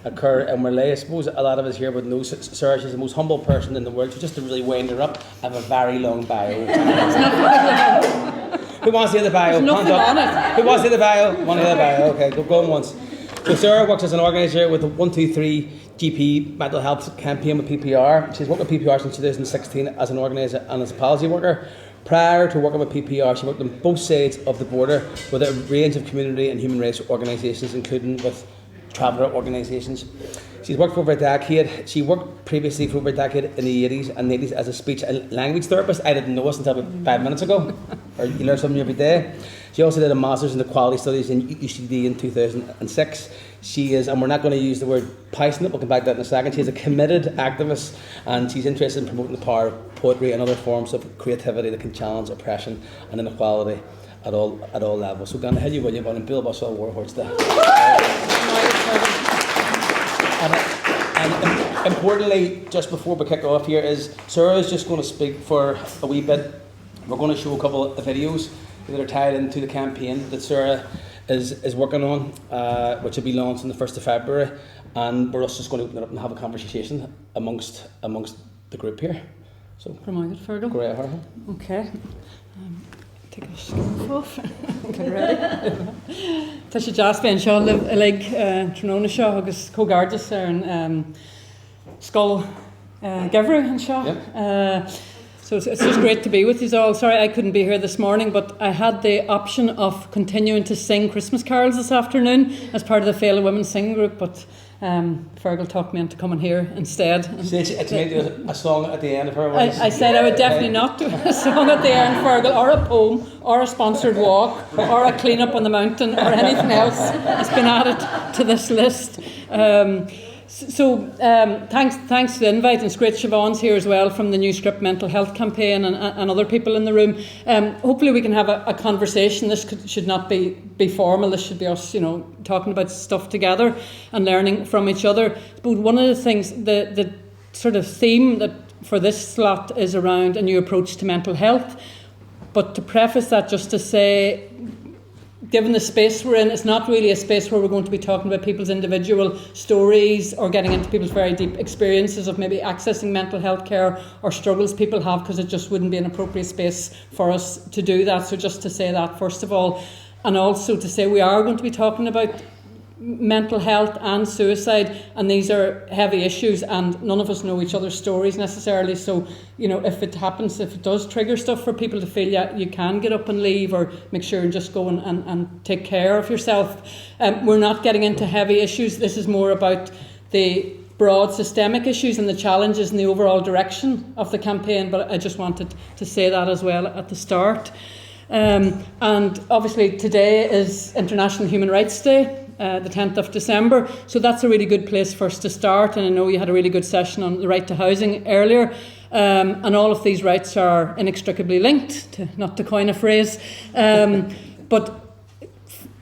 occur in Merlay. I suppose a lot of us here would know Sarah. She's the most humble person in the world. So just to really wind her up, I have a very long bio. Who wants to hear the bio? There's nothing on it. Who wants to hear the bio? Want to hear the bio? Okay, go on once. So Sarah works as an organiser with the 123 GP mental health campaign with PPR. She's worked with PPR since 2016 as an organiser and as a policy worker. Prior to working with PPR, she worked on both sides of the border with a range of community and human rights organisations, including with traveller organisations. She's worked for over a decade. She worked previously for over a decade in the 80s and 90s as a speech and language therapist. I didn't know this until about 5 minutes ago. Or you learn something every day. She also did a Master's in Equality Studies in UCD in 2006. She is, and we're not going to use the word passionate, we'll come back to that in a second. She's a committed activist and she's interested in promoting the power of poetry and other forms of creativity that can challenge oppression and inequality at all levels. So, gan hellu bhfuil an Bill Bus war horse there. And importantly, just before we kick off here, is Sarah is just going to speak for a wee bit. We're going to show a couple of videos that are tied into the campaign that Sarah is working on, which will be launched on the 1st of February, and we're also just going to open it up and have a conversation amongst the group here. So, Remind it, Feargal. Go right ahead. Okay. Take a scarf off. Get ready. Tá sé jazz ben seo lig tróna seo agus cógardas an Scoil Gheimhridh an seo. So it's just great to be with you all. Sorry I couldn't be here this morning, but I had the option of continuing to sing Christmas carols this afternoon as part of the Feargal Women Singing Group, but Feargal talked me into coming here instead. It's made a song at the end of her. I said I would definitely not do a song at the end, Feargal, or a poem, or a sponsored walk, or a clean up on the mountain, or anything else that's been added to this list. Thanks to the invite, and it's great Siobhan's here as well from the New Script Mental Health Campaign and other people in the room. Hopefully we can have a conversation. This should not be formal. This should be us, talking about stuff together and learning from each other. But one of the things, the sort of theme that for this slot is around a new approach to mental health. But to preface that, just to say, given the space we're in, it's not really a space where we're going to be talking about people's individual stories or getting into people's very deep experiences of maybe accessing mental health care or struggles people have, because it just wouldn't be an appropriate space for us to do that. So just to say that first of all, and also to say we are going to be talking about mental health and suicide, and these are heavy issues, and none of us know each other's stories necessarily. So if it happens, if it does trigger stuff for people to feel you can get up and leave, or make sure and just go and take care of yourself. We're not getting into heavy issues. This is more about the broad systemic issues and the challenges and the overall direction of the campaign, but I just wanted to say that as well at the start. And obviously today is International Human Rights Day, the 10th of December, so that's a really good place for us to start. And I know you had a really good session on the right to housing earlier, and all of these rights are inextricably linked, not to coin a phrase, but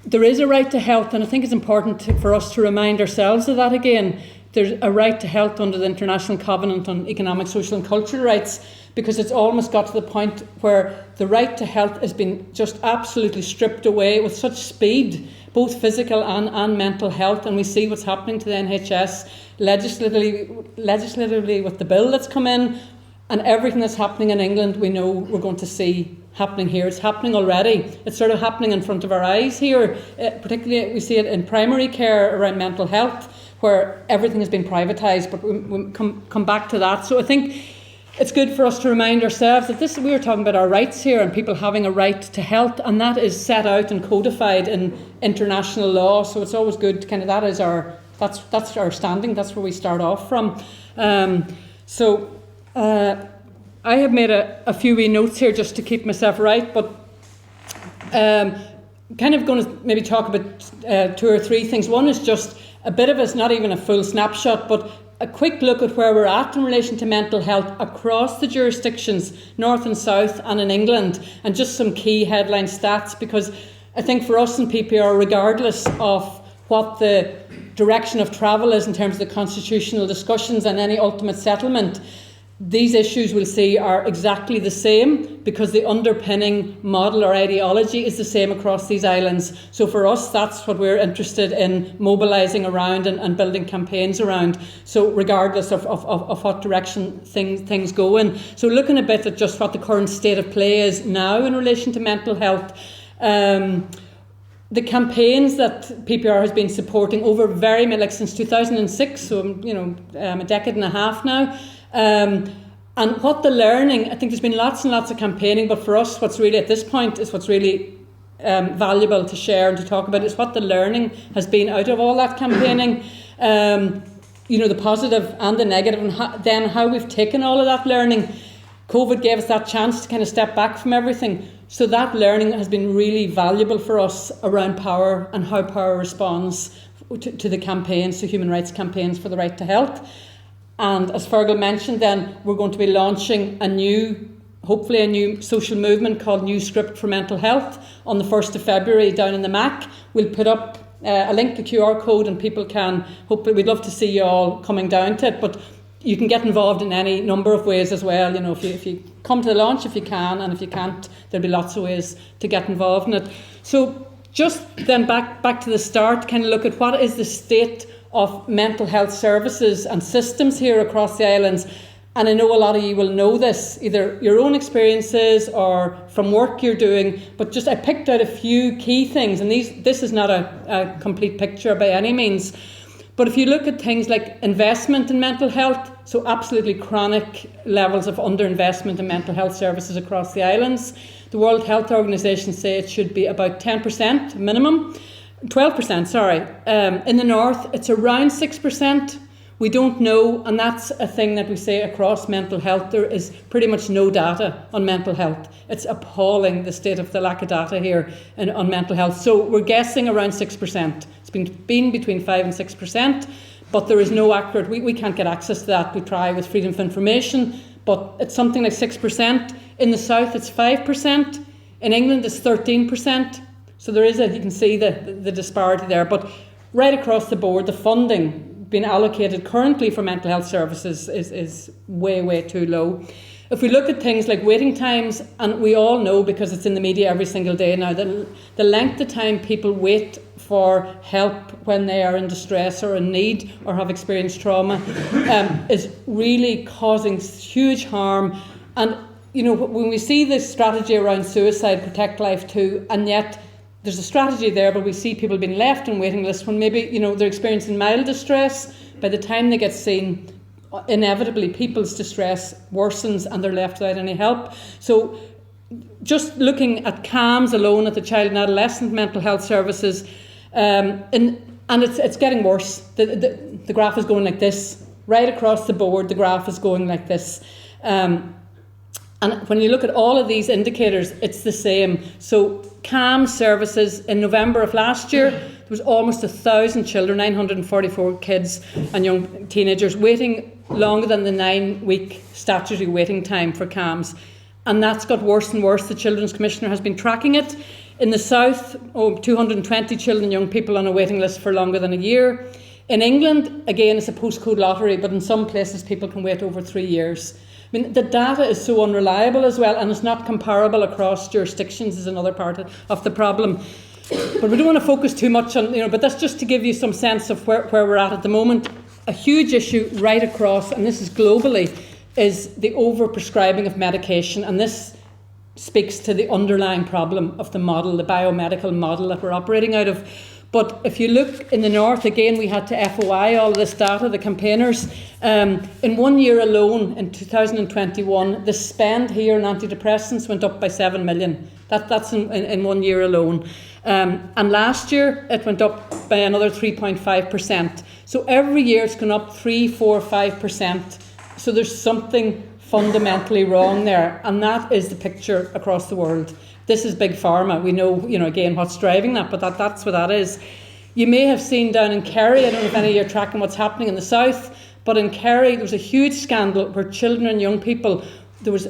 there is a right to health, and I think it's important for us to remind ourselves of that again. There's a right to health under the International Covenant on Economic, Social and Cultural Rights, because it's almost got to the point where the right to health has been just absolutely stripped away with such speed, both physical and mental health. And we see what's happening to the NHS legislatively with the bill that's come in, and everything that's happening in England we know we're going to see happening here. It's happening already. It's sort of happening in front of our eyes here. Particularly we see it in primary care around mental health, where everything has been privatised, but we'll come back to that. So I think it's good for us to remind ourselves that we are talking about our rights here and people having a right to health, and that is set out and codified in international law. So it's always good to that's our standing. That's where we start off from. I have made a few wee notes here just to keep myself right, but kind of going to maybe talk about two or three things. One is just a bit of it's not even a full snapshot, but a quick look at where we're at in relation to mental health across the jurisdictions, north and south, and in England, and just some key headline stats, because I think for us in PPR, regardless of what the direction of travel is in terms of the constitutional discussions and any ultimate settlement, these issues we'll see are exactly the same because the underpinning model or ideology is the same across these islands. So for us, that's what we're interested in mobilising around and building campaigns around. So regardless of what direction things go in. So looking a bit at just what the current state of play is now in relation to mental health. The campaigns that PPR has been supporting over very many, like since 2006, so a decade and a half now. And what the learning, I think there's been lots and lots of campaigning, but for us what's really at this point is what's really valuable to share and to talk about is what the learning has been out of all that campaigning, the positive and the negative, and then how we've taken all of that learning. COVID gave us that chance to kind of step back from everything. So that learning has been really valuable for us around power and how power responds to the campaigns, to human rights campaigns for the right to health. And as Feargal mentioned, then we're going to be launching hopefully a new social movement called New Script for Mental Health on the 1st of February down in the Mac. We'll put up a link to QR code and people can, hopefully we'd love to see you all coming down to it, but you can get involved in any number of ways as well. If you come to the launch, if you can, and if you can't, there'll be lots of ways to get involved in it. So just then back to the start, kind of look at what is the state of mental health services and systems here across the islands. And I know a lot of you will know this, either your own experiences or from work you're doing, but just I picked out a few key things, and this is not a complete picture by any means. But if you look at things like investment in mental health, so absolutely chronic levels of underinvestment in mental health services across the islands. The World Health Organization say it should be about 10% minimum, 12%, sorry. In the north, it's around 6%. We don't know, and that's a thing that we say across mental health. There is pretty much no data on mental health. It's appalling, the state of the lack of data here on mental health. So we're guessing around 6%. It's been between 5 and 6%, but there is no accurate, we can't get access to that. We try with Freedom of Information, but it's something like 6%. In the south, it's 5%. In England, it's 13%. So there is you can see the disparity there. But right across the board, the funding being allocated currently for mental health services is way, way too low. If we look at things like waiting times, and we all know because it's in the media every single day now, that the length of time people wait for help when they are in distress or in need or have experienced trauma is really causing huge harm. And, when we see this strategy around suicide, Protect Life Too, and yet there's a strategy there, but we see people being left on waiting lists when maybe, they're experiencing mild distress. By the time they get seen, inevitably people's distress worsens and they're left without any help. So just looking at CAMS alone, at the child and adolescent mental health services, and it's getting worse. The graph is going like this. Right across the board, the graph is going like this. And when you look at all of these indicators, it's the same. So CAM services in November of last year, there was almost 1,000 children, 944 kids and young teenagers waiting longer than the 9-week statutory waiting time for CAMS. And that's got worse and worse. The Children's Commissioner has been tracking it. In the south, 220 children and young people on a waiting list for longer than a year. In England, again, it's a postcode lottery, but in some places people can wait over 3 years. I mean, the data is so unreliable as well, and it's not comparable across jurisdictions is another part of the problem. But we don't want to focus too much on, but that's just to give you some sense of where we're at the moment. A huge issue right across, and this is globally, is the overprescribing of medication, and this speaks to the underlying problem of the model, the biomedical model that we're operating out of. But if you look in the north, again, we had to FOI all of this data, the campaigners. In 1 year alone, in 2021, the spend here on antidepressants went up by 7 million. That's in 1 year alone. And last year, it went up by another 3.5%. So every year it's gone up 3, 4, 5%. So there's something fundamentally wrong there. And that is the picture across the world. This is big pharma. We know, again, what's driving that, but that's what that is. You may have seen down in Kerry, I don't know if any of you are tracking what's happening in the south, but in Kerry there was a huge scandal where children and young people, there was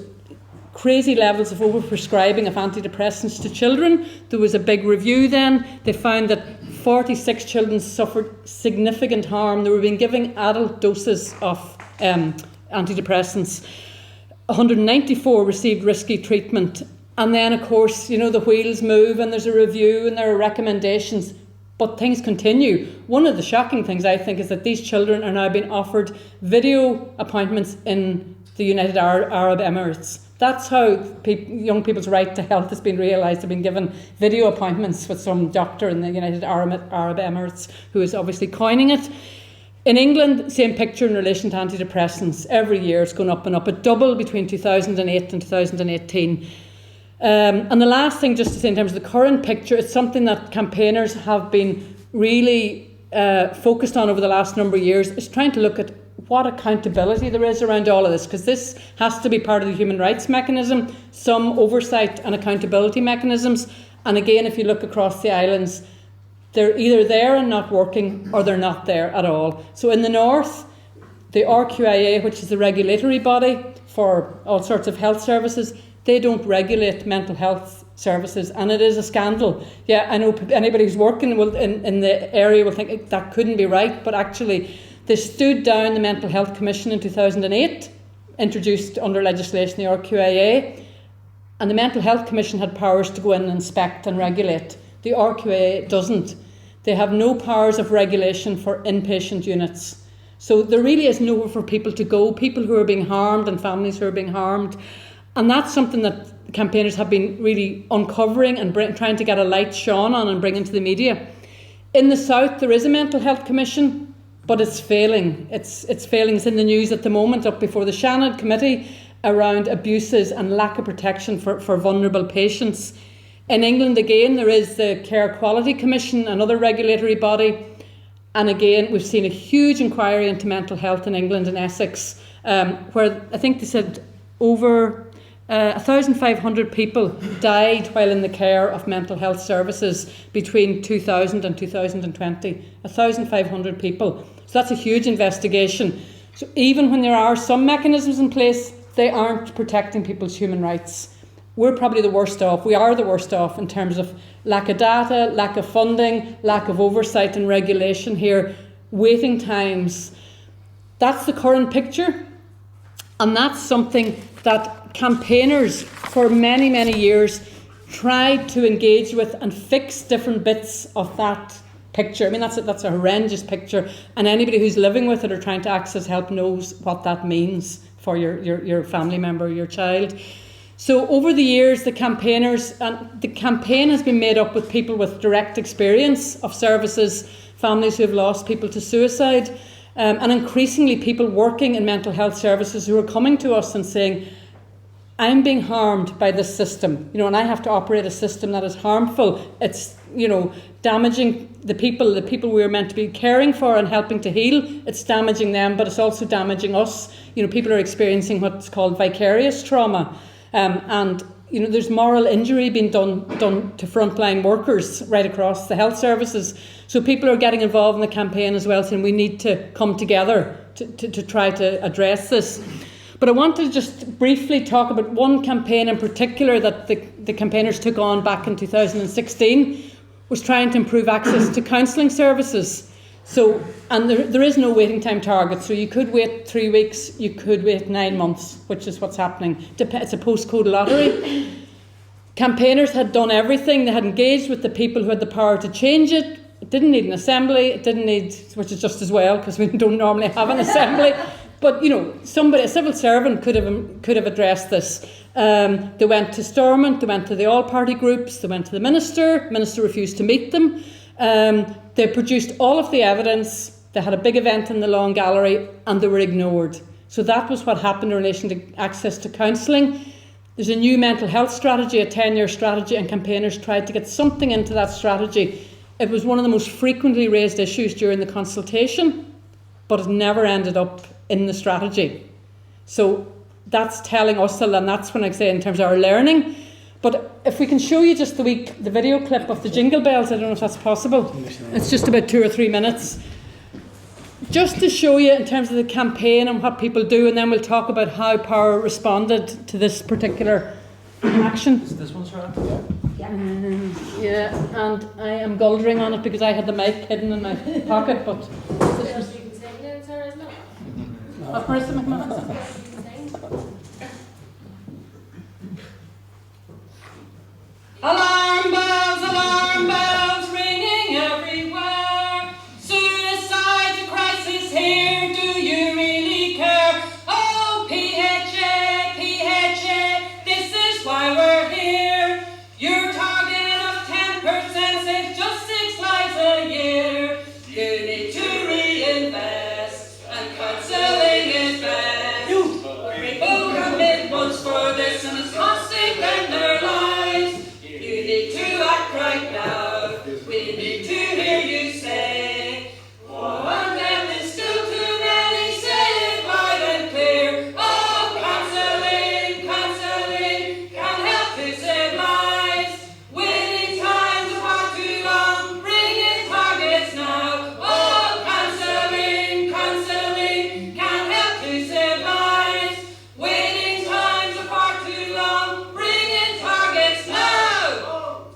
crazy levels of overprescribing of antidepressants to children. There was a big review then. They found that 46 children suffered significant harm. They were being given adult doses of antidepressants. 194 received risky treatment. And then, of course, you know, the wheels move and there's a review and there are recommendations, but things continue. One of the shocking things, I think, is that these children are now being offered video appointments in the United Arab Emirates. That's how young people's right to health has been realised. They've been given video appointments with some doctor in the United Arab Emirates who is obviously coining it. In England, same picture in relation to antidepressants. Every year it's gone up and up. It doubled between 2008 and 2018. And the last thing, just to say in terms of the current picture, it's something that campaigners have been really focused on over the last number of years, is trying to look at what accountability there is around all of this, because this has to be part of the human rights mechanism, some oversight and accountability mechanisms. And again, if you look across the islands, they're either there and not working, or they're not there at all. So in the north, the RQIA, which is the regulatory body for all sorts of health services, they don't regulate mental health services, and it is a scandal. Yeah, I know anybody who's working in the area will think that couldn't be right, but actually they stood down the Mental Health Commission in 2008, introduced under legislation the RQIA, and the Mental Health Commission had powers to go in and inspect and regulate. The RQIA doesn't. They have no powers of regulation for inpatient units. So there really is nowhere for people to go, people who are being harmed and families who are being harmed. And that's something that campaigners have been really uncovering and trying to get a light shone on and bring into the media. In the south, there is a mental health commission, but it's failing. It's failing. It's in the news at the moment, up before the Shannon Committee, around abuses and lack of protection for vulnerable patients. In England, again, there is the Care Quality Commission, another regulatory body. And again, we've seen a huge inquiry into mental health in England and Essex, where I think they said over 1,500 people died while in the care of mental health services between 2000 and 2020. 1,500 people. So that's a huge investigation. So even when there are some mechanisms in place, they aren't protecting people's human rights. We're probably the worst off. We are the worst off in terms of lack of data, lack of funding, lack of oversight and regulation here, waiting times. That's the current picture. And that's something that campaigners for many, many years tried to engage with and fix different bits of that picture. I mean, that's a horrendous picture, and anybody who's living with it or trying to access help knows what that means for your family member, your child. So over the years, the campaign has been made up with people with direct experience of services, families who have lost people to suicide, and increasingly people working in mental health services who are coming to us and saying, I'm being harmed by this system, and I have to operate a system that is harmful. It's, damaging the people we are meant to be caring for and helping to heal. It's damaging them, but it's also damaging us. People are experiencing what's called vicarious trauma. And there's moral injury being done to frontline workers right across the health services. So people are getting involved in the campaign as well, saying we need to come together to try to address this. But I want to just briefly talk about one campaign in particular that the campaigners took on back in 2016, was trying to improve access to counselling services. So, and there is no waiting time target. So you could wait 3 weeks, you could wait 9 months, which is what's happening. It's a postcode lottery. Campaigners had done everything. They had engaged with the people who had the power to change it. It didn't need an assembly. It didn't need, which is just as well, because we don't normally have an assembly. But a civil servant could have addressed this. They went to Stormont. They went to the all-party groups. They went to the minister. Minister refused to meet them. They produced all of the evidence. They had a big event in the Long Gallery, and they were ignored. So that was what happened in relation to access to counselling. There's a new mental health strategy, a 10-year strategy, and campaigners tried to get something into that strategy. It was one of the most frequently raised issues during the consultation, but it never ended up in the strategy. So that's telling us, and that's when I say in terms of our learning. But if we can show you just the video clip of the jingle bells, I don't know if that's possible. It's just about 2 or 3 minutes. Just to show you in terms of the campaign and what people do, and then we'll talk about how Power responded to this particular action. Is this one, Sarah? Yeah, and I am guldering on it because I had the mic hidden in my pocket, but... Marissa McMahon. Alarm bells ringing everywhere. Suicide's a crisis here, do you really care? Oh, PHA, this is why we're here. Your target of 10% saves just 6 lives a year. You need to reinvest, and counselling is best. People commit once for this, and it's costing them their lives. You need to act right now. We need to hear you say, one death is still too many. Say it loud and clear. Oh, counselling can help to save lives. Waiting times are far too long. Bring in targets now. Oh, counselling can help to save lives. Waiting times are far too long. Bring in targets now.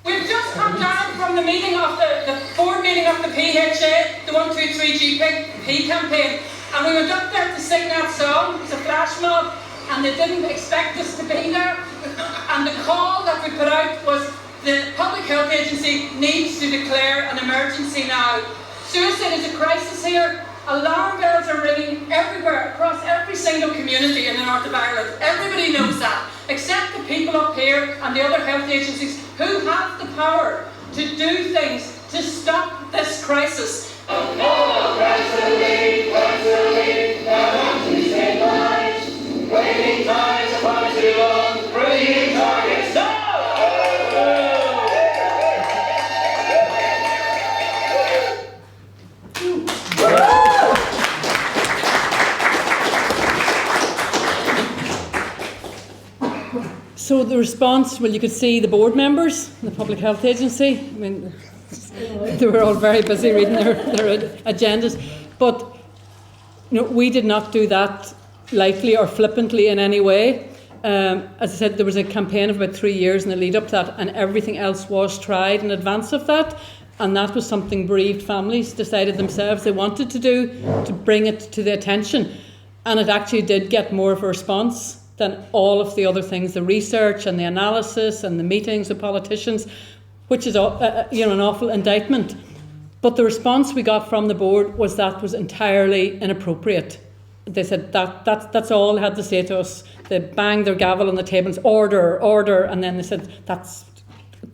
We've just come down from the meeting of the board meeting of the PHA, the 123 GP campaign, and we went up there to sing that song. It was a flash mob, and they didn't expect us to be there. And the call that we put out was the Public Health Agency needs to declare an emergency now. Suicide is a crisis here. Alarm bells are ringing everywhere, across every single community in the north of Ireland. Everybody knows that, except the people up here and the other health agencies who have the power to do things to stop this crisis. Counselling, now to save lives. Waiting times are far too long. Bringing targets now. So the response, well, you could see the board members, the Public Health Agency. I mean, they were all very busy reading their agendas. But we did not do that lightly or flippantly in any way. As I said, there was a campaign of about 3 years in the lead up to that, and everything else was tried in advance of that. And that was something bereaved families decided themselves they wanted to do to bring it to the attention. And it actually did get more of a response than all of the other things, the research and the analysis and the meetings with politicians, which is an awful indictment. But the response we got from the board was that was entirely inappropriate. They said that's all they had to say to us. They banged their gavel on the tables, order, and then they said that's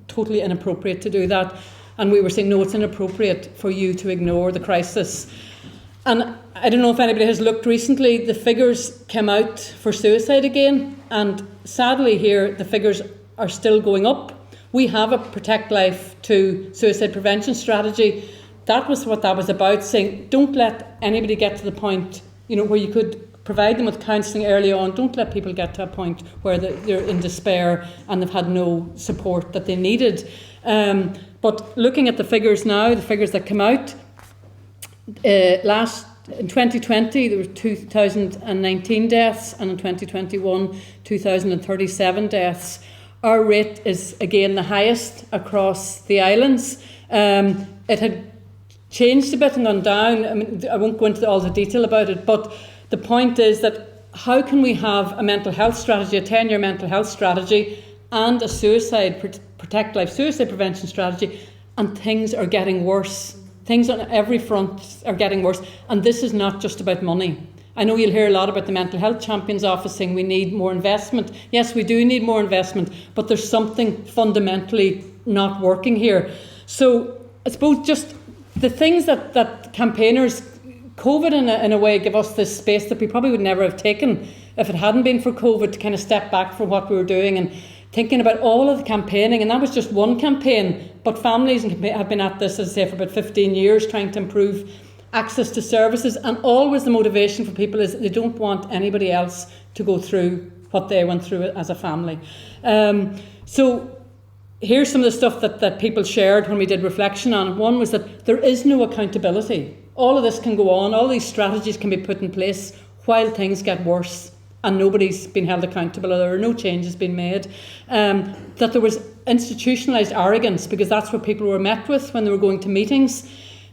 totally inappropriate to do that. And we were saying, no, it's inappropriate for you to ignore the crisis. And I don't know if anybody has looked recently, the figures came out for suicide again, and sadly here the figures are still going up. We have a Protect Life to suicide prevention strategy. That was what that was about, saying don't let anybody get to the point where you could provide them with counselling early on. Don't let people get to a point where they're in despair and they've had no support that they needed. But looking at the figures now, the figures that come out, in 2020 there were 2,019 deaths, and in 2021 2,037 deaths. Our rate is again the highest across the islands. It had changed a bit and gone down. I mean, I won't go into all the detail about it, but the point is that how can we have a mental health strategy, a 10-year mental health strategy, and a Protect Life suicide prevention strategy, and things are getting worse. Things on every front are getting worse, and this is not just about money. I know you'll hear a lot about the Mental Health Champions Office saying we need more investment. Yes, we do need more investment, but there's something fundamentally not working here. So I suppose just the things that campaigners, COVID in a way give us this space that we probably would never have taken if it hadn't been for COVID, to kind of step back from what we were doing and thinking about all of the campaigning. And that was just one campaign, but families have been at this, as I say, for about 15 years, trying to improve access to services. And always the motivation for people is they don't want anybody else to go through what they went through as a family. So here's some of the stuff that people shared when we did reflection on it. One was that there is no accountability. All of this can go on, all these strategies can be put in place while things get worse and nobody's been held accountable, or there are no changes being made. That there was institutionalised arrogance, because that's what people were met with when they were going to meetings.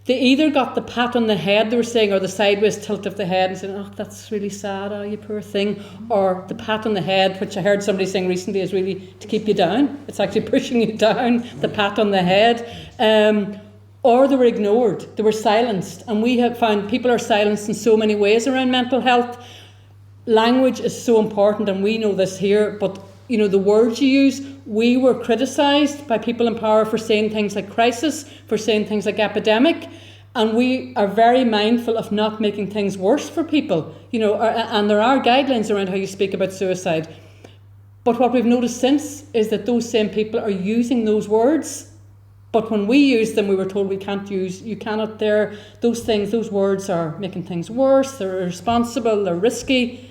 they either got the pat on the head, they were saying, or the sideways tilt of the head and saying, oh, that's really sad, oh, you poor thing. Or the pat on the head, which I heard somebody saying recently is really to keep you down. It's actually pushing you down, the pat on the head. Or they were ignored, they were silenced. And we have found people are silenced in so many ways around mental health. Language is so important, and we know this here, but the words you use, we were criticised by people in power for saying things like crisis, for saying things like epidemic, and we are very mindful of not making things worse for people, and there are guidelines around how you speak about suicide. But what we've noticed since is that those same people are using those words, but when we use them, we were told you cannot, those words are making things worse, they're irresponsible, they're risky.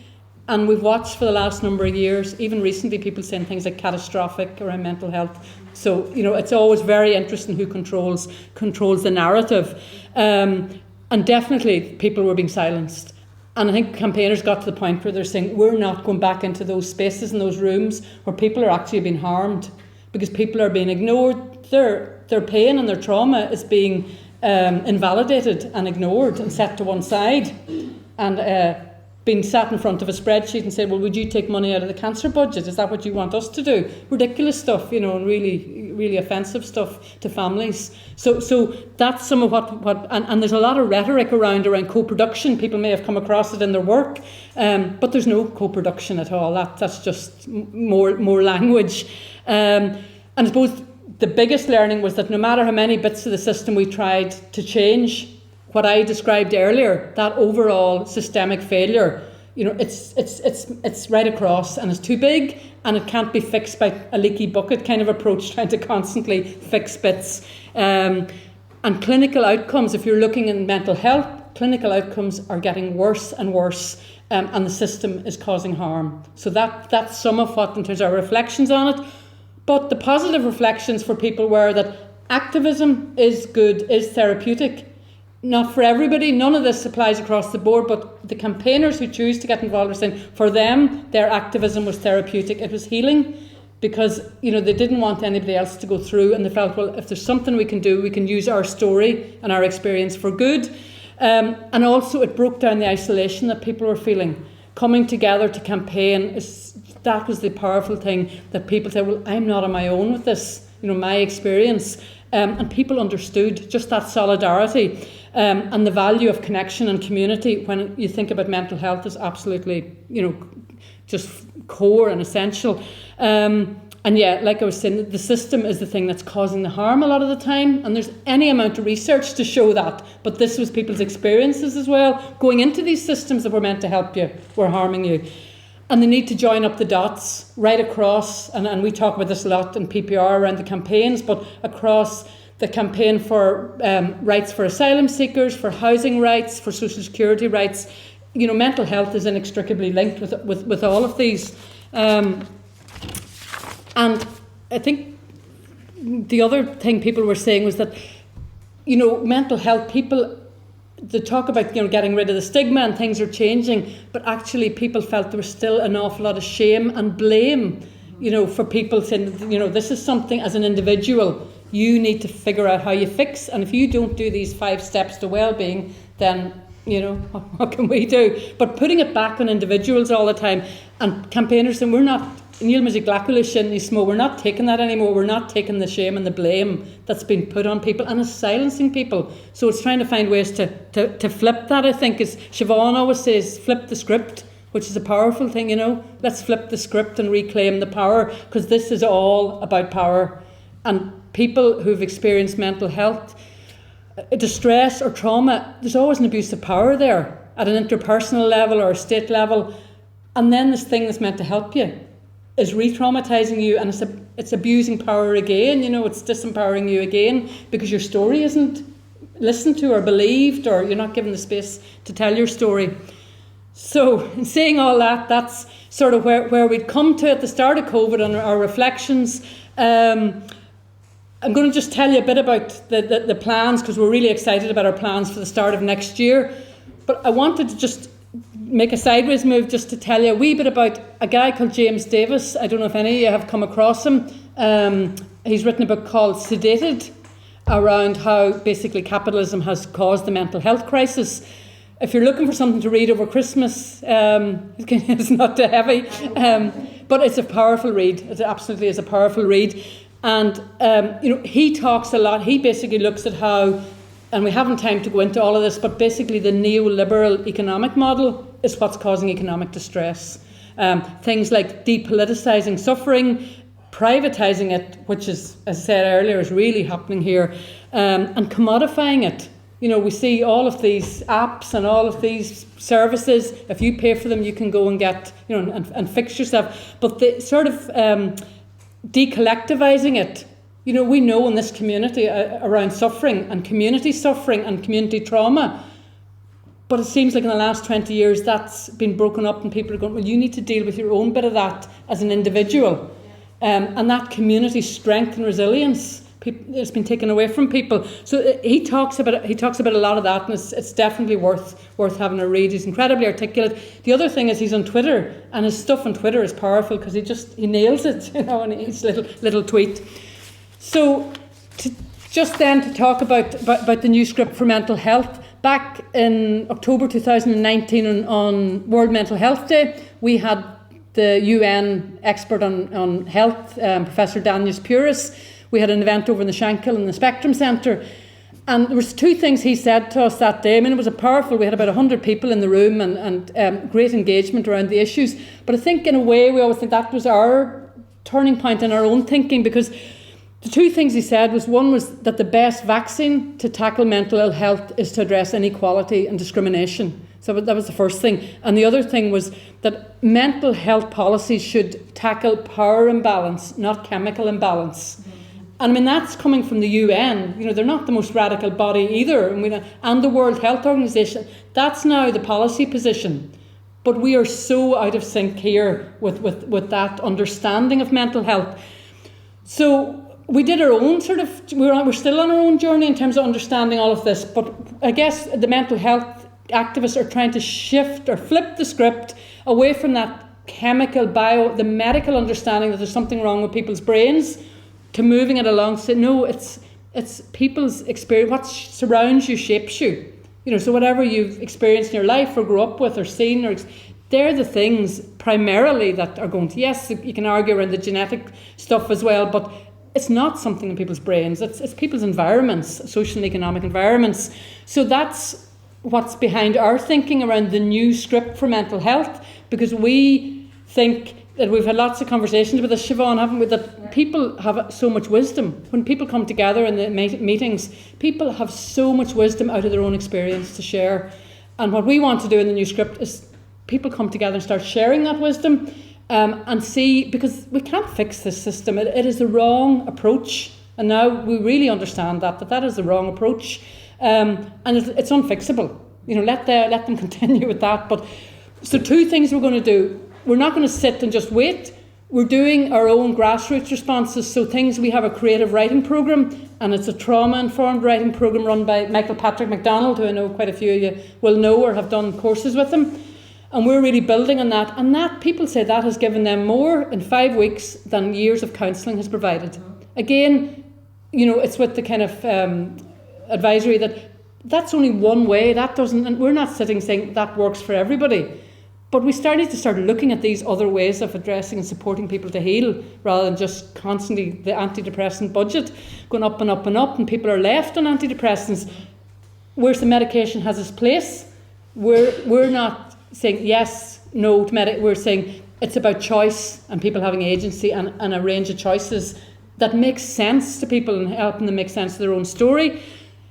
And we've watched for the last number of years, even recently, people saying things like catastrophic around mental health. So, it's always very interesting who controls the narrative. And definitely people were being silenced. And I think campaigners got to the point where they're saying, we're not going back into those spaces and those rooms where people are actually being harmed because people are being ignored. Their pain and their trauma is being invalidated and ignored and set to one side. And being sat in front of a spreadsheet and said, well, would you take money out of the cancer budget? Is that what you want us to do? Ridiculous stuff, and really, really offensive stuff to families. So that's some of what and there's a lot of rhetoric around co-production. People may have come across it in their work, but there's no co-production at all. That's just more language. And I suppose the biggest learning was that no matter how many bits of the system we tried to change, what I described earlier, that overall systemic failure, it's right across and it's too big and it can't be fixed by a leaky bucket kind of approach, trying to constantly fix bits. And clinical outcomes, if you're looking in mental health, clinical outcomes are getting worse and worse, and the system is causing harm. So that's some of what, in terms of our reflections on it. But the positive reflections for people were that activism is good, is therapeutic. Not for everybody, none of this applies across the board, but the campaigners who choose to get involved are saying for them, their activism was therapeutic, it was healing, because they didn't want anybody else to go through, and they felt, well, if there's something we can do, we can use our story and our experience for good. And also it broke down the isolation that people were feeling. Coming together to campaign, that was the powerful thing, that people said, well, I'm not on my own with this, my experience. And people understood just that solidarity and the value of connection and community when you think about mental health is absolutely, just core and essential. And yeah, like I was saying, the system is the thing that's causing the harm a lot of the time, and there's any amount of research to show that. But this was people's experiences as well. Going into these systems that were meant to help you were harming you. And the need to join up the dots right across, and we talk about this a lot in PPR around the campaigns, but across the campaign for rights for asylum seekers, for housing rights, for social security rights. Mental health is inextricably linked with all of these. And I think the other thing people were saying was that, mental health, people, they talk about, getting rid of the stigma and things are changing, but actually people felt there was still an awful lot of shame and blame, for people saying, this is something as an individual you need to figure out how you fix, and if you don't do these 5 steps to well-being, then, what can we do? But putting it back on individuals all the time, and campaigners saying, we're not taking that anymore. We're not taking the shame and the blame that's been put on people, and it's silencing people. So it's trying to find ways to flip that, I think. As Siobhan always says, flip the script, which is a powerful thing, Let's flip the script and reclaim the power, because this is all about power. And people who've experienced mental health distress or trauma, there's always an abuse of power there at an interpersonal level or a state level. And then this thing that's meant to help you is re-traumatising you, and it's abusing power again, it's disempowering you again because your story isn't listened to or believed, or you're not given the space to tell your story. So in saying all that, that's sort of where we'd come to at the start of COVID and our reflections. I'm going to just tell you a bit about the plans, because we're really excited about our plans for the start of next year. But I wanted to just make a sideways move just to tell you a wee bit about a guy called James Davis. I don't know if any of you have come across him. He's written a book called Sedated. around how basically capitalism has caused the mental health crisis. If you're looking for something to read over Christmas, it's not too heavy, but it's a powerful read. It absolutely is a powerful read. And he talks a lot. He basically looks at how, and we haven't time to go into all of this, but basically the neoliberal economic model is what's causing economic distress. Things like depoliticising suffering, privatising it, which is, as I said earlier, is really happening here, and commodifying it. We see all of these apps and all of these services. If you pay for them, you can go and get, and fix yourself. But the sort of decollectivising it, we know in this community around suffering and community trauma. But it seems like in the last 20 years that's been broken up, and people are going, well, you need to deal with your own bit of that as an individual. And that community strength and resilience, it's been taken away from people. So he talks about a lot of that, and it's definitely worth having a read. He's incredibly articulate. The other thing is he's on Twitter, and his stuff on Twitter is powerful because he nails it, in each little tweet. So to talk about the new script for mental health. Back in October 2019 on World Mental Health Day, we had the UN expert on health, Professor Danius Puris. We had an event over in the Shankill in the Spectrum Centre. And there was two things he said to us that day. I mean, it was we had about 100 people in the room and great engagement around the issues. But I think in a way we always think that was our turning point in our own thinking, because the two things he said was, one was that the best vaccine to tackle mental ill health is to address inequality and discrimination. So that was the first thing. And the other thing was that mental health policies should tackle power imbalance, not chemical imbalance. And I mean, that's coming from the UN. They're not the most radical body either. And the World Health Organization. That's now the policy position. But we are so out of sync here with that understanding of mental health. So we did our own we're still on our own journey in terms of understanding all of this. But I guess the mental health activists are trying to shift or flip the script away from that the medical understanding that there's something wrong with people's brains, to moving it along. So no, it's people's experience. What surrounds you shapes you. So whatever you've experienced in your life or grew up with or seen, they're the things primarily that are going to, yes, you can argue around the genetic stuff as well, but it's not something in people's brains. It's people's environments, social and economic environments. So that's what's behind our thinking around the new script for mental health, because we think that we've had lots of conversations with this, Siobhan, haven't we, that people have so much wisdom. When people come together in the meetings, people have so much wisdom out of their own experience to share. And what we want to do in the new script is people come together and start sharing that wisdom, and see, because we can't fix this system. It is the wrong approach. And now we really understand that is the wrong approach. And it's unfixable. Let them continue with that. But so two things we're going to do. We're not going to sit and just wait. We're doing our own grassroots responses. So we have a creative writing programme, and it's a trauma-informed writing programme run by Michael Patrick MacDonald, who I know quite a few of you will know or have done courses with him. And we're really building on that. And that, people say, that has given them more in 5 weeks than years of counselling has provided. Again, it's with the kind of advisory that's only one way. That doesn't, and we're not sitting saying that works for everybody. But we started to start looking at these other ways of addressing and supporting people to heal, rather than just constantly the antidepressant budget going up and up and up, and people are left on antidepressants. Whereas the medication has its place, we're not saying yes, no to medic. We're saying it's about choice and people having agency and a range of choices that makes sense to people and helping them make sense of their own story.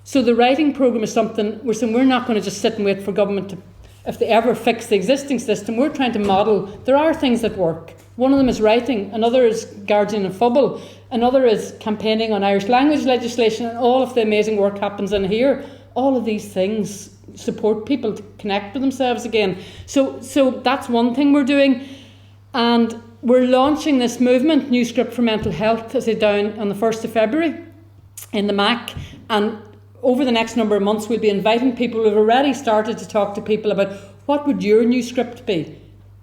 So the writing programme is something we're saying we're not going to just sit and wait for government to, if they ever fix the existing system. We're trying to model. There are things that work. One of them is writing, another is guardian and phobal, another is campaigning on Irish language legislation, and all of the amazing work happens in here. All of these things support people to connect with themselves again. So that's one thing we're doing. And we're launching this movement, New Script for Mental Health, as I down on the 1st of February in the Mac. And over the next number of months, we'll be inviting people. We've already started to talk to people about what would your new script be?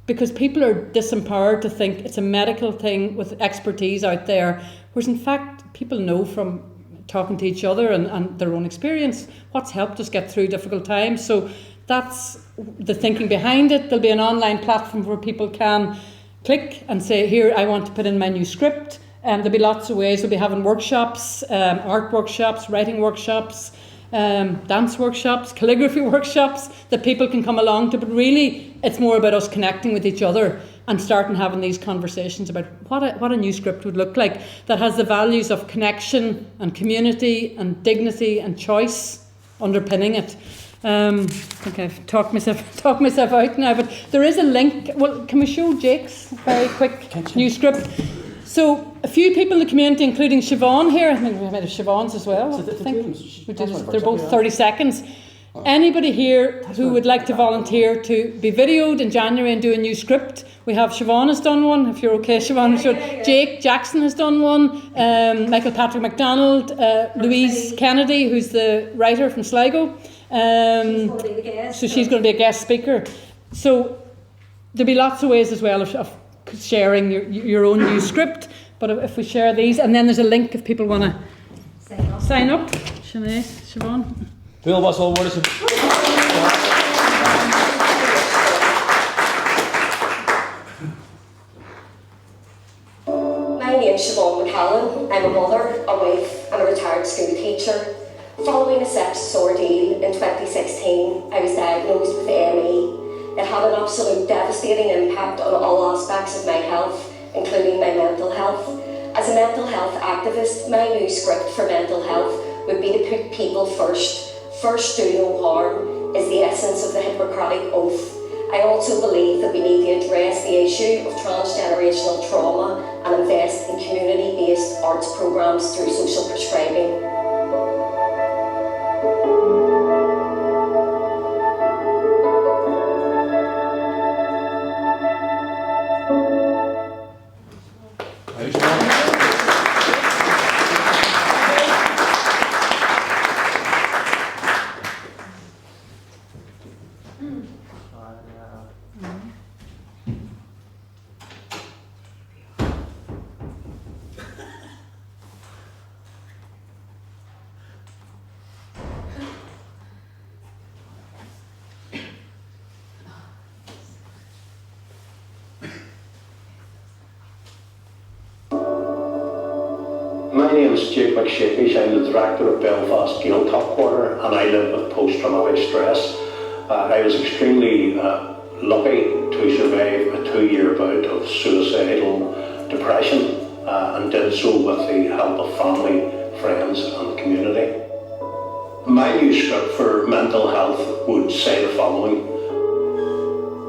Because people are disempowered to think it's a medical thing with expertise out there, whereas in fact, people know from talking to each other and their own experience, what's helped us get through difficult times. So that's the thinking behind it. There'll be an online platform where people can click and say, here, I want to put in my new script. There'll be lots of ways. We'll be having workshops, art workshops, writing workshops, dance workshops, calligraphy workshops that people can come along to. But really, it's more about us connecting with each other and starting having these conversations about what a new script would look like that has the values of connection and community and dignity and choice underpinning it. I think I've talked myself out now, but there is a link. Well, can we show Jake's very quick new script? So a few people in the community, including Siobhan here, I think we might have Siobhan's as well. They're both 30 seconds. Anybody here who would like to volunteer to be videoed in January and do a new script? We have Siobhan has done one, if you're okay, Siobhan. Jake Jackson has done one. Michael Patrick MacDonald, Louise Kennedy, who's the writer from Sligo. So she's going to be a guest speaker. So there'll be lots of ways as well of sharing your own new script. But if we share these, and then there's a link if people want to sign up. Siobhan. Bill, what's all words? My name is Siobhan McCallan. I'm a mother, a wife and a retired school teacher. Following a sepsis ordeal in 2016, I was diagnosed with AME. It had an absolute devastating impact on all aspects of my health, including my mental health. As a mental health activist, my new script for mental health would be to put people first. First, do no harm is the essence of the Hippocratic Oath. I also believe that we need to address the issue of transgenerational trauma and invest in community-based arts programmes through social prescribing. My name is Jake McShapish. I'm the director of Belfast Gael Top Quarter and I live with post-traumatic stress. I was extremely lucky to survive a 2-year bout of suicidal depression and did so with the help of family, friends and the community. My new script for mental health would say the following.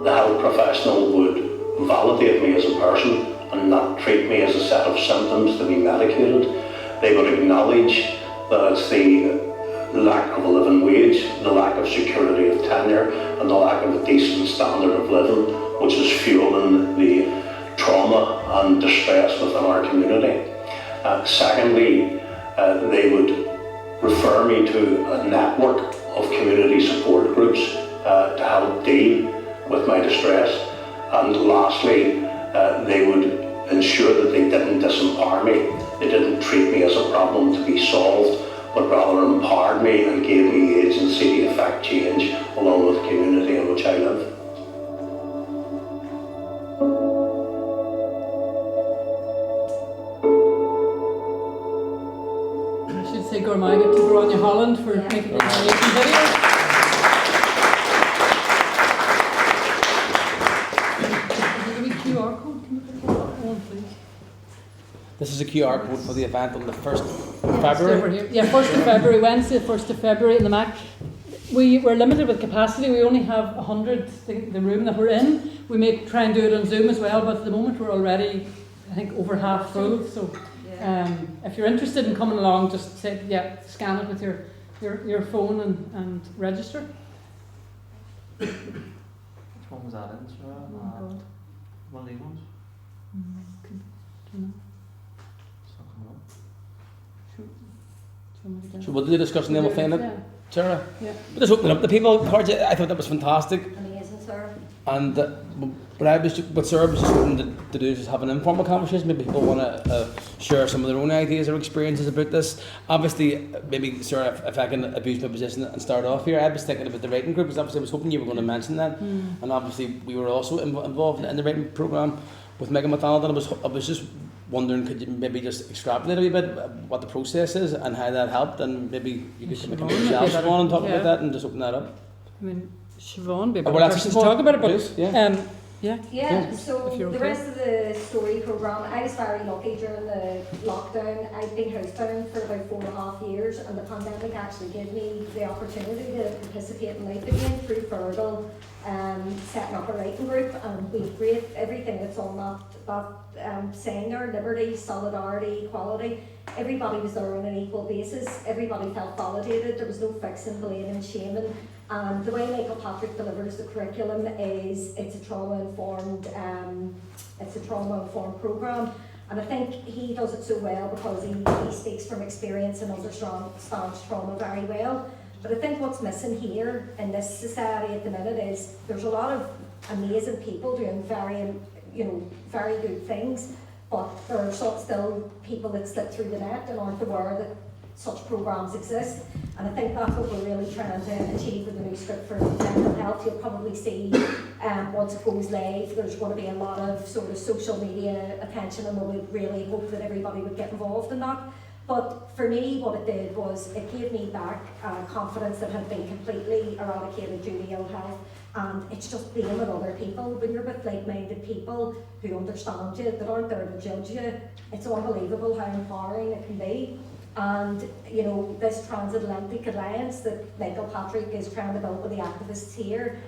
The health professional would validate me as a person and not treat me as a set of symptoms to be medicated. They would acknowledge that it's the lack of a living wage, the lack of security of tenure, and the lack of a decent standard of living, which is fueling the trauma and distress within our community. Secondly, they would refer me to a network of community support groups to help deal with my distress. And lastly, they would ensure that they didn't disempower me. They didn't treat me as a problem to be solved, but rather empowered me and gave me agency to effect change along with the community in which I live. I should say Gormaiga to Gráinne Holland for making the amazing video. QR code? Can you put that on, please? This is a QR code for the event on the 1st of February. Yeah, 1st of February, Wednesday, 1st of February in the Mac. We're limited with capacity. We only have 100, the room that we're in. We may try and do it on Zoom as well, but at the moment we're already, I think, over half full. So if you're interested in coming along, just say, scan it with your phone and register. Which one was that in? One of these ones? So we'll do discuss name of Fana, Sarah? Yeah. Just open up the people. I thought that was fantastic. Amazing, sir. And What Sarah was just hoping to do is just have an informal conversation. Maybe people want to share some of their own ideas or experiences about this. Obviously, maybe Sarah, if I can abuse my position and start off here, I was thinking about the writing group, because obviously I was hoping you were going to mention that. And obviously we were also involved in the writing programme with Megan McDonald, and I was just wondering, could you maybe just extrapolate a wee bit what the process is and how that helped, and maybe you could come yourself, Siobhan, and talk about that and just open that up. I mean, Siobhan, be a well, person to talk about it, but so the rest of the story programme, I was very lucky during the lockdown. I'd been housebound for about 4.5 years, and the pandemic actually gave me the opportunity to participate in life again through Feargal, setting up a writing group, and we've great everything that's on that saying there: liberty, solidarity, equality. Everybody was there on an equal basis. Everybody felt validated. There was no fixing, blaming, shaming. And the way Michael Patrick delivers the curriculum is it's a trauma-informed programme, and I think he does it so well because he speaks from experience and understands trauma very well. But I think what's missing here in this society at the minute is there's a lot of amazing people doing very good things, but there are still people that slip through the net and aren't aware that such programmes exist. And I think that's what we're really trying to achieve with the new script for mental health. You'll probably see once it goes live, there's going to be a lot of sort of social media attention, and we would really hope that everybody would get involved in that. But for me, what it did was it gave me back confidence that had been completely eradicated due to ill health. And it's just being with other people. When you're with like-minded people who understand you, that aren't there to judge you, it's unbelievable how empowering it can be. And this transatlantic alliance that Michael Patrick is trying to build with the activists here,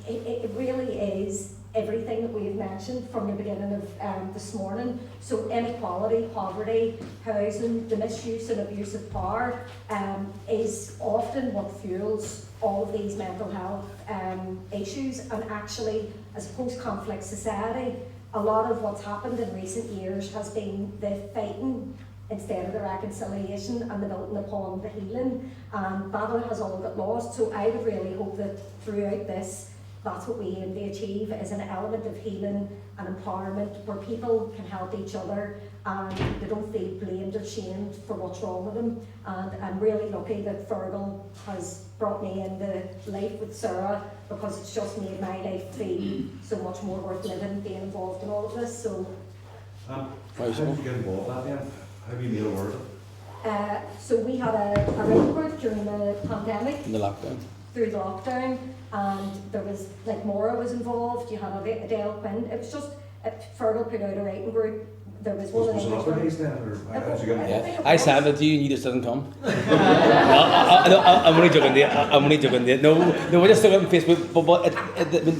it really is everything that we've mentioned from the beginning of this morning. So inequality, poverty, housing, the misuse and abuse of power is often what fuels all of these mental health issues. And actually, as a post-conflict society, a lot of what's happened in recent years has been the fighting instead of the reconciliation and the building upon the healing, and that has all got lost. So I would really hope that throughout this, that's what we aim to achieve, is an element of healing and empowerment where people can help each other and they don't feel blamed or shamed for what's wrong with them. And I'm really lucky that Feargal has brought me into life with Sarah, because it's just made my life feel so much more worth living, being involved in all of this. So how did you get involved in that then? How have you made a word of it? So we had a writing group during the pandemic. In the lockdown. Through the lockdown, and there was, like, Móna was involved, you had Adele Quinn. It was just, Feargal put out a writing group. There was one Was it other days then, or how did you get involved? Yeah, I said it to you and you just didn't come. I'm only joking there. No, we're just talking on Facebook, but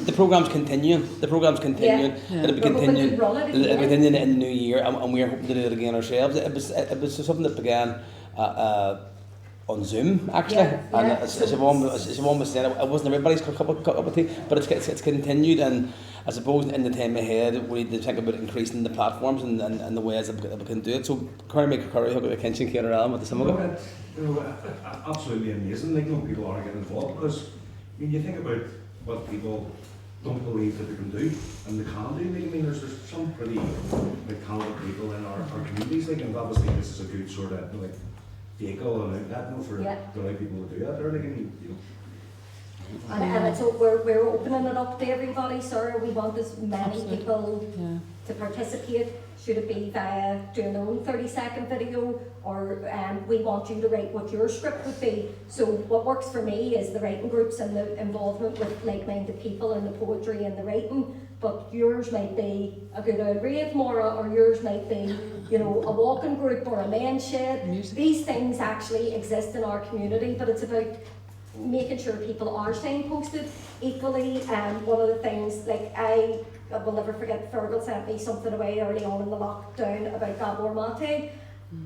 the programme's continuing. It'll be continuing. It'll be continuing in the new year, and we're hoping to do it again ourselves. It was something that began on Zoom, actually, and as Siobhan was saying, it wasn't everybody's cup of tea, but it's continued, and I suppose in the time ahead we need to think about increasing the platforms and the ways that we can do it. So Curry make Curry hook at Kitchen Care Realm with the summer. Absolutely amazing. Like, people are getting involved, because you think about what people don't believe that they can do and they can do. There's some pretty talented people in our communities, and obviously this is a good sort of vehicle and outlet for the right people to do that. And it's, we're opening it up to everybody, sir. We want as many people to participate. Should it be via doing their own 30-second video, or we want you to write what your script would be. So what works for me is the writing groups and the involvement with like-minded people and the poetry and the writing. But yours might be a good old rave, Móra, or yours might be, a walking group or a men's shed. Music. These things actually exist in our community, but it's about making sure people are signposted equally. One of the things, I will never forget, Feargal sent me something away early on in the lockdown about Gaeilgeoir Mac.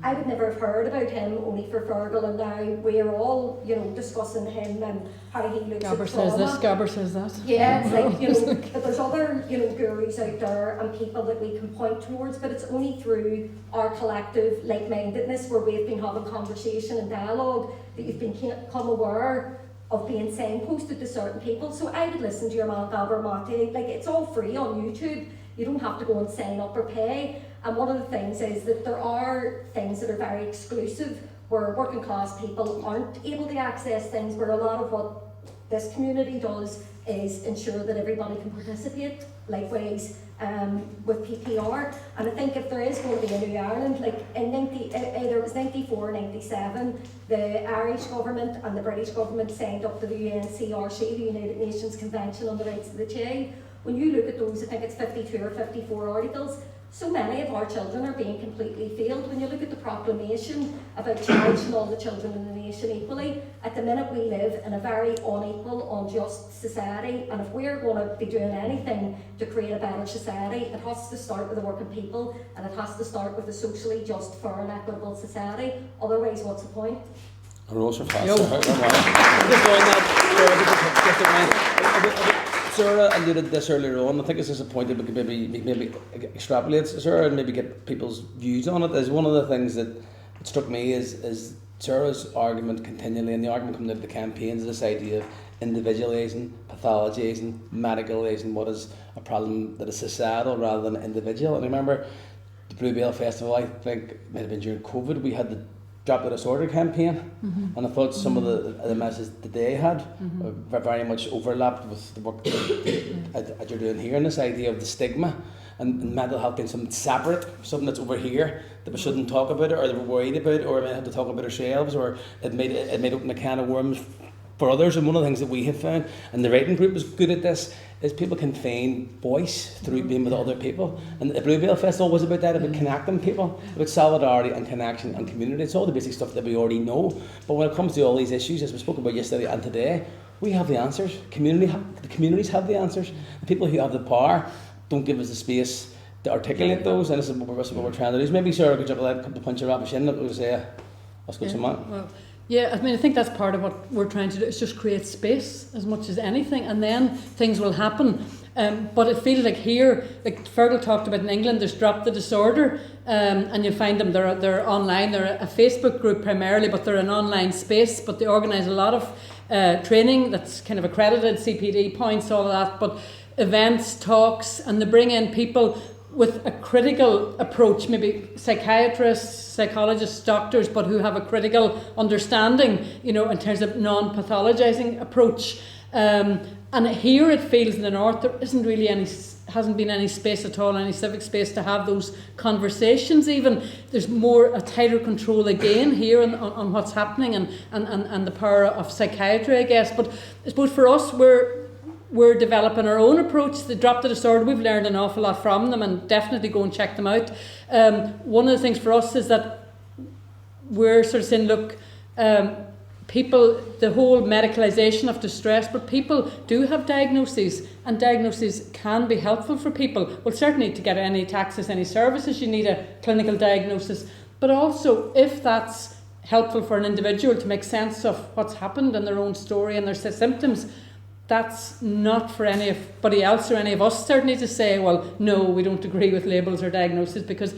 I would never have heard about him only for Feargal, and now we're all, discussing him and how he looks Gabber at trauma. says this, Gabber says that. Yeah, it's but there's other, gurus out there and people that we can point towards, but it's only through our collective like-mindedness, where we've been having conversation and dialogue, that you've become aware of being signposted to certain people. So I would listen to your Malgaver Mate, like it's all free on YouTube. You don't have to go and sign up or pay. And one of the things is that there are things that are very exclusive where working class people aren't able to access things, where a lot of what this community does is ensure that everybody can participate, likewise with PPR. And I think if there is going to be a new Ireland, like in either it was 94 or 97, the Irish government and the British government signed up to the UNCRC, the United Nations Convention on the Rights of the Child. When you look at those, I think it's 52 or 54 articles, so many of our children are being completely failed. When you look at the proclamation about cherishing all the children in the nation equally, at the minute we live in a very unequal, unjust society, and if we're going to be doing anything to create a better society, it has to start with the working people, and it has to start with a socially just, fair and equitable society. Otherwise, what's the point? Sarah alluded to this earlier on. I think this is a point that we could maybe extrapolate, Sarah, and maybe get people's views on it. Is one of the things that struck me is Sarah's argument continually, and the argument coming out of the campaigns, is this idea of individualising, pathologising, medicalising what is a problem that is societal rather than individual. And I remember the Bluebell Festival, I think it might have been during COVID, we had the Drop the Disorder campaign, and I thought some of the messages that they had very much overlapped with the work that you're doing here, and this idea of the stigma and mental health being something separate, something that's over here that we shouldn't talk about it, or that we're worried about it, or we have to talk about ourselves, or it made open a can of worms for others. And one of the things that we have found, and the writing group is good at this, is people can find voice through being with other people. And the Bluebell Festival was about that, about connecting people, about solidarity and connection and community. It's all the basic stuff that we already know. But when it comes to all these issues, as we spoke about yesterday and today, we have the answers. The communities have the answers. The people who have the power don't give us the space to articulate those, and this is what we're trying to do. Maybe Sarah could come to punch a rubbish in and say, let's go some well, yeah, I mean, I think that's part of what we're trying to do, is just create space as much as anything, and then things will happen. But it feels like here, like Feargal talked about in England, there's Drop the Disorder, and you'll find them, they're online, they're a Facebook group primarily, but they're an online space, but they organise a lot of training that's kind of accredited, CPD points, all of that, but events, talks, and they bring in people with a critical approach, maybe psychiatrists, psychologists, doctors, but who have a critical understanding, you know, in terms of non-pathologising approach. And here it feels in the north there hasn't been any space at all, any civic space to have those conversations even. There's a tighter control again here on what's happening and the power of psychiatry, I guess. But I suppose for us, we're developing our own approach. The Drop the Disorder, we've learned an awful lot from them, and definitely go and check them out. One of the things for us is that we're sort of saying, look, people, the whole medicalisation of distress, but people do have diagnoses, and diagnoses can be helpful for people. Well, certainly to get any access, any services, you need a clinical diagnosis, but also if that's helpful for an individual to make sense of what's happened in their own story and their symptoms, that's not for anybody else or any of us certainly to say, well, no, we don't agree with labels or diagnoses, because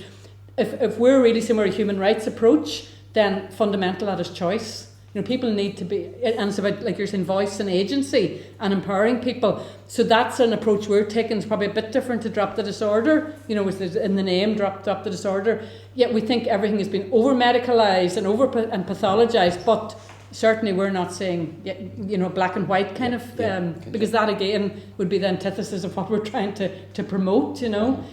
if we're really saying we're a human rights approach, then fundamental that is choice. You know, people need to be, and it's about, like you're saying, voice and agency and empowering people. So that's an approach we're taking. It's probably a bit different to Drop the Disorder, you know, with in the name, Drop the Disorder. Yet we think everything has been over-medicalised and pathologised, but certainly we're not saying, you know, black and white kind of, because that again would be the antithesis of what we're trying to promote, you know.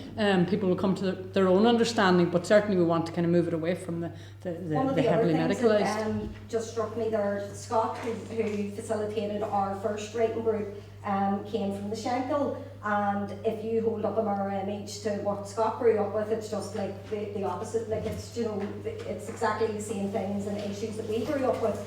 People will come to their own understanding, but certainly we want to kind of move it away from the heavily medicalised. That, just struck me there, Scott, who facilitated our first writing group, came from the Shankill, and if you hold up a mirror image to what Scott grew up with, it's just like the opposite. Like it's, you know, it's exactly the same things and issues that we grew up with.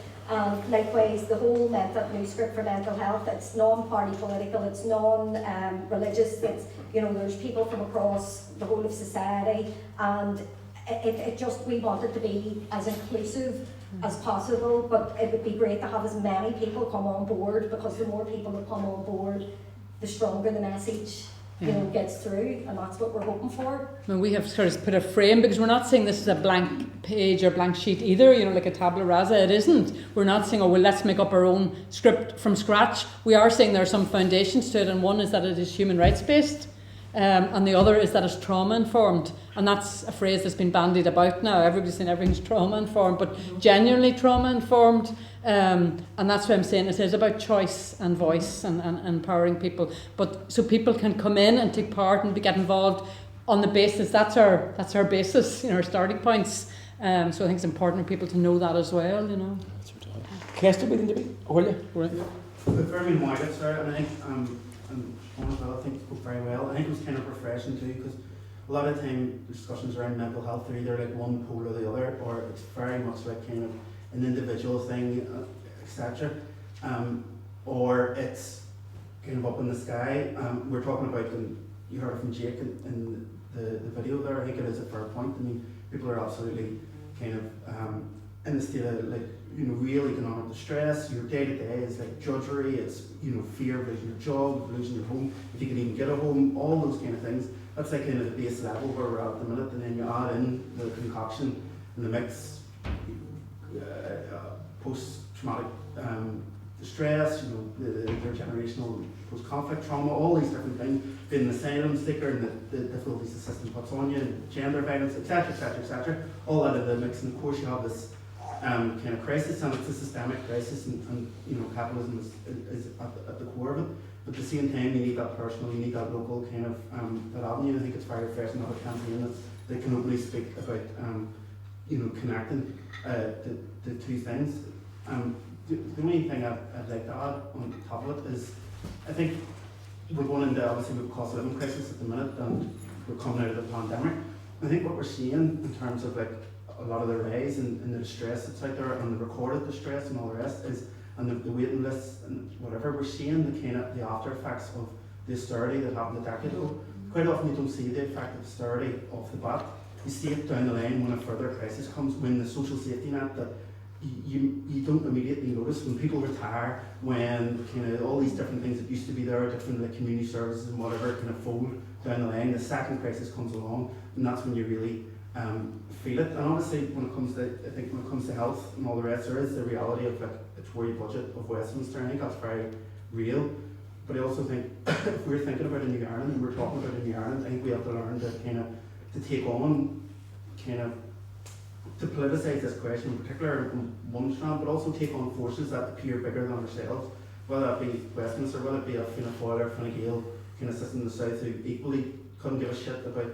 Likewise, the whole new script for mental health, it's non-party political, it's non-religious, it's, you know, there's people from across the whole of society, and it just, we want it to be as inclusive as possible, but it would be great to have as many people come on board, because the more people that come on board, the stronger the message you know, gets through, and that's what we're hoping for. I mean, we have sort of put a frame, because we're not saying this is a blank page or blank sheet either, you know, like a tabula rasa. It isn't. We're not saying, oh, well, let's make up our own script from scratch. We are saying there are some foundations to it, and one is that it is human rights based, and the other is that it's trauma informed. And that's a phrase that's been bandied about now. Everybody's saying everything's trauma informed, but genuinely trauma informed. And that's why I'm saying it is about choice and voice and empowering people. But so people can come in and take part and get involved on the basis. That's our basis, you know, our starting points. So I think it's important for people to know that as well, you know. Kester, waiting to be? Will you? Right. Very wide, sir, and I think I think it spoke very well. I think it was kind of refreshing too, because a lot of time discussions around mental health are either like one pole or the other, or it's very much like kind of an individual thing, etc. Or it's kind of up in the sky. We're talking about, and you heard it from Jake in the video there, I think it is a fair point. I mean, people are absolutely kind of in the state of, like, you know, real economic distress. Your day to day is like drudgery, it's, you know, fear of losing your job, losing your home, if you can even get a home, all those kind of things. That's like kind of the base level where we're at the minute, and then you add in the concoction and the mix, post-traumatic distress, you know, the intergenerational post-conflict trauma, all these different things, being an asylum seeker and the difficulties the system puts on you, gender violence, etc., etc., etc., all that in the mix. And of course you have this kind of crisis, and it's a systemic crisis, and you know, capitalism is at the core of it. But at the same time, you need that personal, you need that local kind of that avenue. I think it's very refreshing to have a campaign that can openly speak about you know, connecting the two things. The only thing I'd like to add on top of it is, I think we're going into, obviously, with cost of living crisis at the minute, and we're coming out of the pandemic. I think what we're seeing in terms of like a lot of the rise in the distress that's out there, and the recorded distress and all the rest is, and the waiting lists and whatever, we're seeing the kind of the after effects of the austerity that happened a decade ago. Quite often you don't see the effect of austerity off the bat. You see it down the line when a further crisis comes, when the social safety net that you don't immediately notice, when people retire, when kind of all these different things that used to be there, different like community services and whatever, kind of fold down the line. The second crisis comes along, and that's when you really feel it. And obviously, when it comes to health and all the rest, there is the reality of like the Tory budget of Westminster. I think that's very real. But I also think if we're thinking about a New Ireland, and we're talking about a New Ireland, I think we have to learn to kind of to take on kind of to politicise this question in particular on one strand, but also take on forces that appear bigger than ourselves, whether that be Westminster, whether it be a Fianna Fáil or Fine Gael kind of system in the south who equally couldn't give a shit about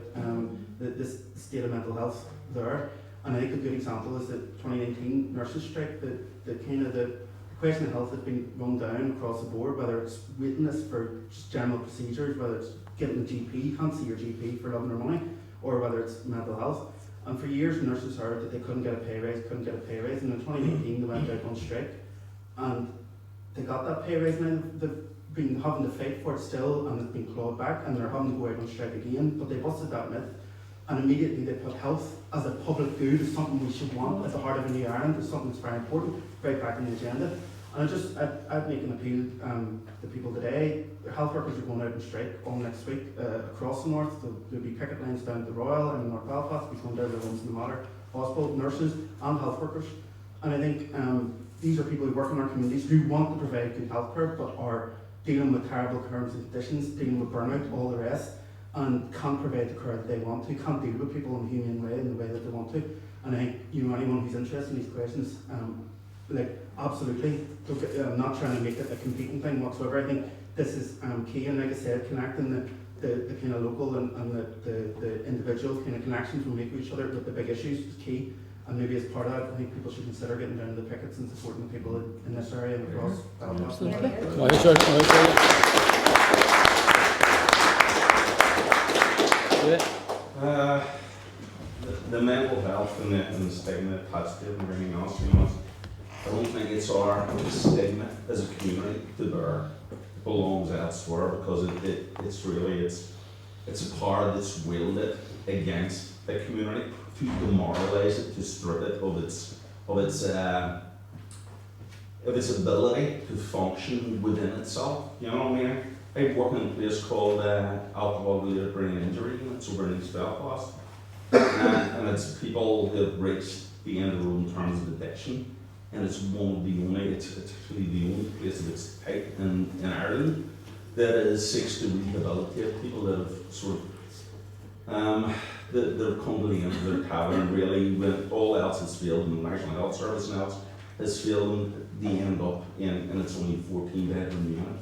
this state of mental health there. And I think a good example is the 2019 nurses strike. The kind of the question of health has been run down across the board, whether it's waiting lists for just general procedures, whether it's getting a GP, you can't see your GP for loving their money, or whether it's mental health. And for years nurses heard that they couldn't get a pay raise, and in 2018 they went out on strike, and they got that pay raise, and they've been having to fight for it still, and it's been clawed back, and they're having to go out on strike again. But they busted that myth, and immediately they put health as a public good, as something we should want at the heart of a New Ireland, as something that's very important, right back in the agenda. And I'd make an appeal to people today. The health workers are going out on strike all next week across the north. There'll be picket lines down at the Royal and in North Belfast. We'll be going down to the ones in the Maidir Hospital, nurses and health workers. And I think these are people who work in our communities who want to provide good health care, but are dealing with terrible terms and conditions, dealing with burnout, all the rest, and can't provide the care that they want to, can't deal with people in a humane way, in the way that they want to. And I think, you know, anyone who's interested in these questions, like, absolutely. Look, I'm not trying to make it a competing thing whatsoever. I think this is key, and like I said, connecting the kind of local and the individual kind of connections we make with each other with the big issues is key. And maybe as part of that, I think people should consider getting down to the pickets and supporting the people in this area and across Belfast. The mental health and the stigma attached to it and everything else, you know, I don't think it's our stigma as a community to bear. It belongs elsewhere, because it's a power that's wielded against the community to demoralise it, to strip it of its of its ability to function within itself. You know what I mean? I work in a place called Alcohol-Related Brain Injury Units over in East Belfast. And it's people who have reached the end of the road in terms of addiction. And it's one of the only, it's actually the only place of its type in Ireland that seeks to rehabilitate people that have sort of, that have come to the end of their tavern really when all else has failed and the National Health Service and else has failed and they end up in it's only 14-bedroom unit.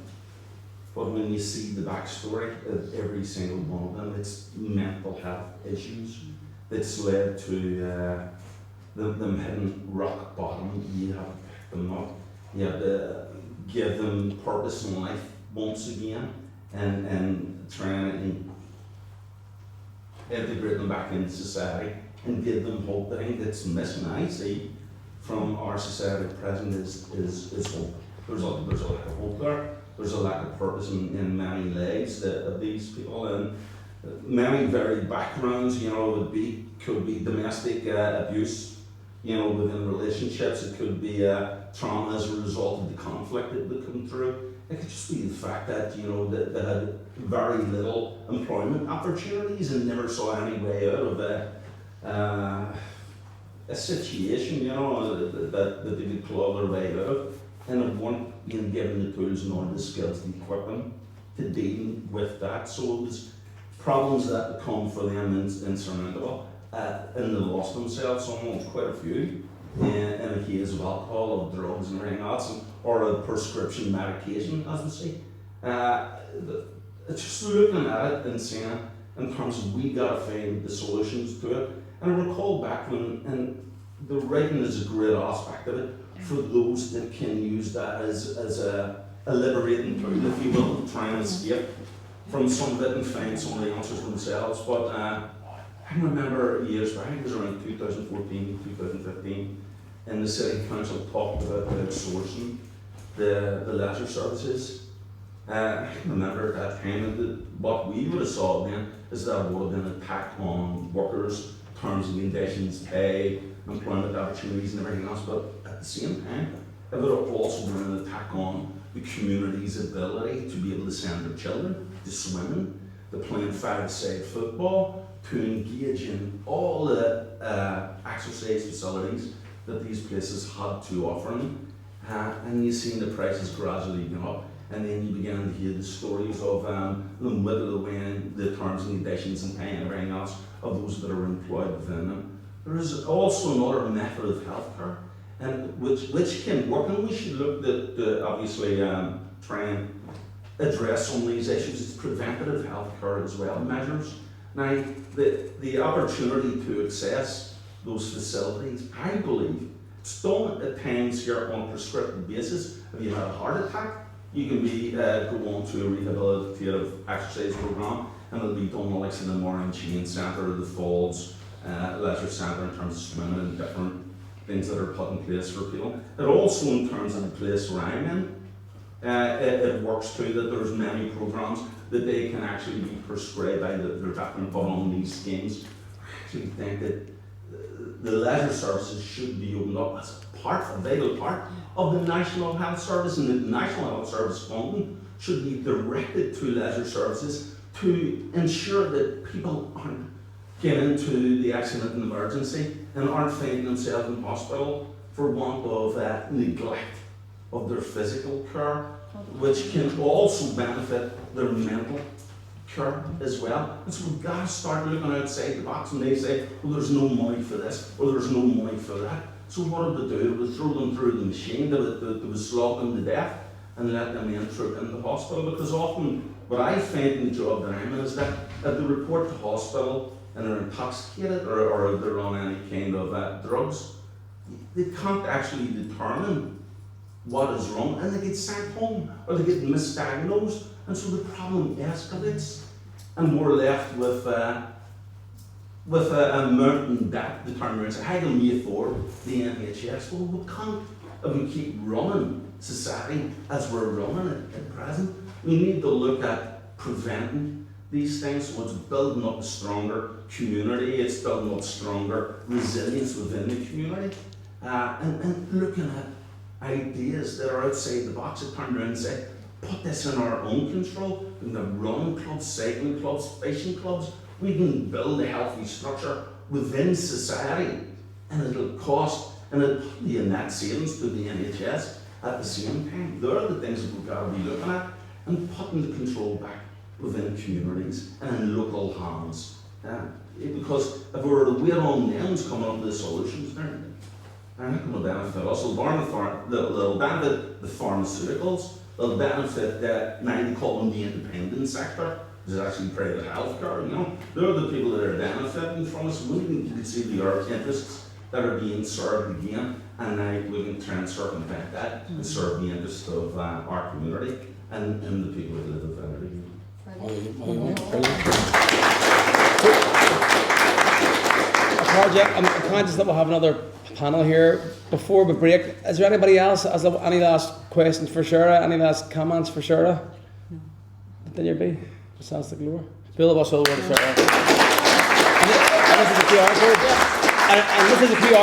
But when you see the backstory of every single one of them, it's mental health issues that's led to them hitting rock bottom. You have to pick them up. You have to give them purpose in life once again and trying to integrate them back into society and give them hope. I think that's missing, I see, from our society at present is hope. There's a lack of hope there. There's a lack of purpose in many lives of these people, and many varied backgrounds. You know, could be domestic abuse. You know, within relationships, it could be trauma as a result of the conflict that would come through. It could just be the fact that that they had very little employment opportunities and never saw any way out of a situation. That they could claw their way out of. And weren't being given the tools and all the skills to equip them to deal with that. So it was problems that become for them insurmountable, and they lost themselves, almost quite a few, in a case of alcohol, of drugs and everything else, or a prescription medication, as we say. It's just looking at it and saying, in terms of we got to find the solutions to it. And I recall back when, and the writing is a great aspect of it, for those that can use that as a liberating tool, if you will, to try and escape from some of it and find some of the answers themselves. But I remember years back, it was around 2014, 2015, and the City Council talked about outsourcing the leisure services. I remember at that time what we would have saw then is that it would have been an attack on workers, terms and conditions, pay, employment opportunities and everything else, but at the same time, it would have also been an attack on the community's ability to be able to send their children to swimming, to playing five-a-side football, to engage in all the exercise facilities that these places had to offer them. And you've seen the prices gradually going up, and then you began to hear the stories of them whittle away the terms and conditions and pay and everything else of those that are employed within them. There is also another method of healthcare, and which can work, and we should look to obviously try and address some of these issues. It's preventative healthcare as well measures. Now, the opportunity to access those facilities, I believe, it's done at times here on a prescriptive basis. If you had a heart attack, you can go on to a rehabilitative exercise program, and it'll be done like in the Morning Chain Centre, the Falls, leisure centre in terms of swimming and different things that are put in place for people. It also, in terms of the place where I'm in, it works too that there's many programs that they can actually be prescribed by their veteran put on these schemes. I actually think that the leisure services should be opened up as a vital part of the National Health Service, and the National Health Service funding should be directed to leisure services to ensure that people aren't getting into the accident and emergency and aren't finding themselves in hospital for want of neglect of their physical care, which can also benefit their mental care as well. And so we've got to start looking outside the box, and they say, well, there's no money for this, or there's no money for that. So what did they do? They would throw them through the machine, they would slog them to death and let them enter in the hospital. Because often what I find in the job that I'm in is that if they report to hospital and they're intoxicated or they're on any kind of drugs, they can't actually determine what is wrong, and they get sent home or they get misdiagnosed, and so the problem escalates, and we're left with a mountain debt to turn around and say, how can we afford the NHS? Well, we can't if we keep running society as we're running it at present. We need to look at preventing these things, so it's building up a stronger community, it's building up stronger resilience within the community, and looking at ideas that are outside the box that turn around and say, put this in our own control. We can have running clubs, cycling clubs, fishing clubs. We can build a healthy structure within society, and it'll cost, and it'll be a net savings to the NHS at the same time. There are the things that we've got to be looking at, and putting the control back within communities and in local hands. Because if we were to wait on them coming up with the solutions, they're not going to benefit us. They'll benefit the pharmaceuticals, they'll benefit now they call them the independent sector, which is actually private healthcare. They're the people that are benefiting from us. We can see the interests that are being served again, and now we can try and circumvent that and serve the interests of our community and the people that live within it again. I'm conscious that we'll have another panel here. Before we break, is there anybody else has any last questions for Sarah? Any last comments for Sarah? No. Then you'll be. Sounds like Glór. Bill of us all over Sarah. And this is a QR code. And this is a QR